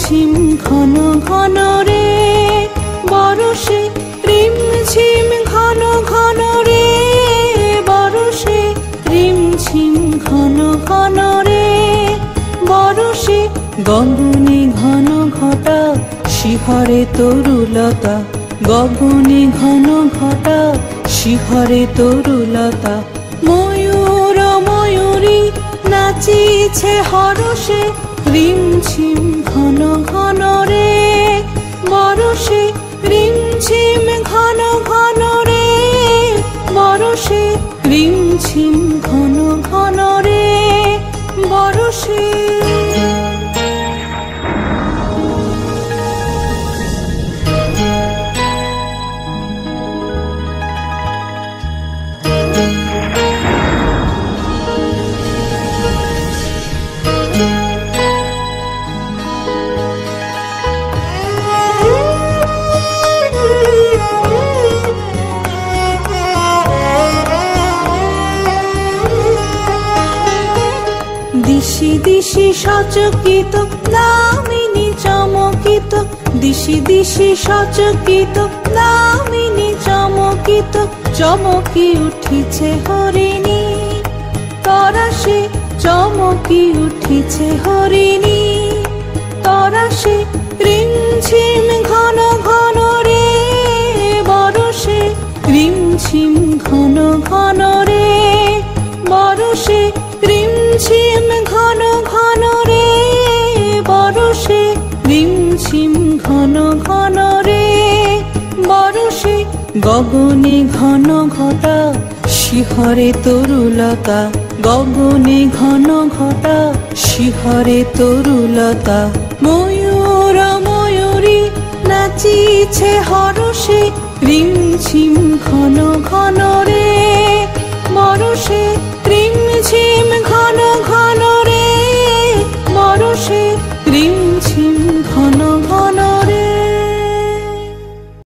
ঝিম ঘন ঘন রে বরষে, রিম ঝিম ঘন ঘন রে বরষে, রিম ঝিম ঘন ঘন রে বরষে। গগনে ঘন ঘটা শিহরে তরুলতা, গগনে ঘন ঘটা শিহরে তরুলতা। ময়ূর ময়ূরী নাচিছে হরষে, রিম ঝিম ঘন ঘন রে বরষে, রিম ঝিম ঘন ঘন রে বরষে, রিম ঝিম ঘন ঘন রে বরষে। দিশি দিশি সচকিত দামিনী চমকিত, দিশি দিশি সচকিত দামিনী চমকিত। চমকি উঠিছে হরিণী তরাসে, চমকি উঠিছে হরিণী তরাসে। রিম ঝিম ঘন ঘন রে বরষে, রিম ঝিম ঘন ঘন রে বরষে, রিম ঝিম ঘন ঘন রে বরষে, রিম ঝিম ঘন ঘন রে বরষে। গগনে ঘন ঘটা শিহরে তরুলতা, গগনে ঘন ঘটা শিহরে তরুলতা। ময়ূর ময়ূরী নাচিছে হরষে, রিম ঝিম ঘন ঘন